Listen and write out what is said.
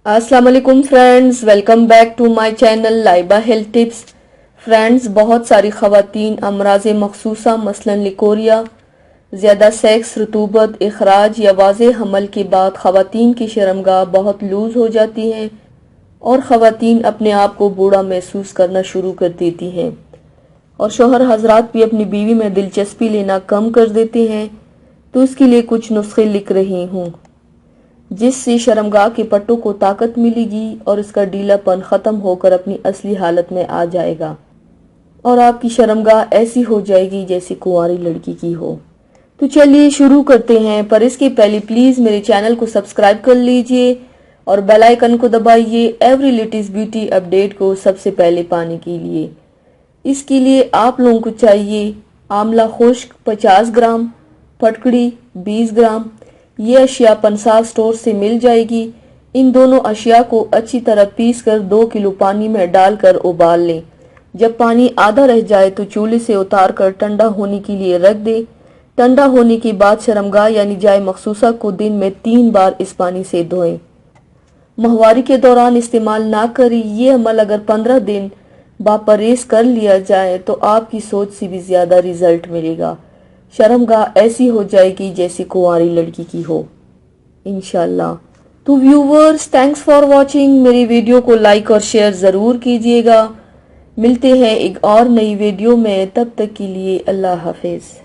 अस्सलाम वालेकुम friends, welcome back to my channel Laiba health tips. Friends, बहुत सारी ख़वातीन अमराज़ मखसूसा मसलन लिकोरिया, ज़्यादा सेक्स, रतूबत, इखराज या वाज़े हमल के बाद ख़वातीन की शर्मगाह बहुत लूज़ हो जाती हैं और ख़वातीन अपने आप को बूढ़ा महसूस करना शुरू कर देती हैं और शोहर हजरात भी अपनी बीवी में दिलचस्पी लेना कम कर देते हैं। तो इसके लिए कुछ नुस्खे लिख रही हूँ जिससे शर्मगाह के पट्टों को ताकत मिलेगी और इसका ढीलापन ख़त्म होकर अपनी असली हालत में आ जाएगा और आपकी शर्मगाह ऐसी हो जाएगी जैसी कुंवारी लड़की की हो। तो चलिए शुरू करते हैं, पर इसके पहले प्लीज़ मेरे चैनल को सब्सक्राइब कर लीजिए और बेल आइकन को दबाइए एवरी लेटेस्ट ब्यूटी अपडेट को सबसे पहले पाने के लिए। इसके लिए आप लोगों को चाहिए आंवला खुश्क 50 ग्राम, फटकड़ी 20 ग्राम। ये अशिया पंसार स्टोर से मिल जाएगी। इन दोनों अशिया को अच्छी तरह पीस कर 2 किलो पानी में डालकर उबाल लें। जब पानी आधा रह जाए तो चूल्हे से उतार कर ठंडा होने के लिए रख दें। ठंडा होने के बाद शर्मगाह यानी जाए मखसूसा को दिन में 3 बार इस पानी से धोएं। माहवारी के दौरान इस्तेमाल ना करें। ये अमल अगर 15 दिन बापरहेज कर लिया जाए तो आपकी सोच से भी ज्यादा रिजल्ट मिलेगा। शर्मगाह ऐसी हो जाएगी जैसी कुंवारी लड़की की हो इंशाल्लाह। तो व्यूवर्स, थैंक्स फॉर वॉचिंग। मेरी वीडियो को लाइक और शेयर ज़रूर कीजिएगा। मिलते हैं एक और नई वीडियो में, तब तक के लिए अल्लाह हाफिज़।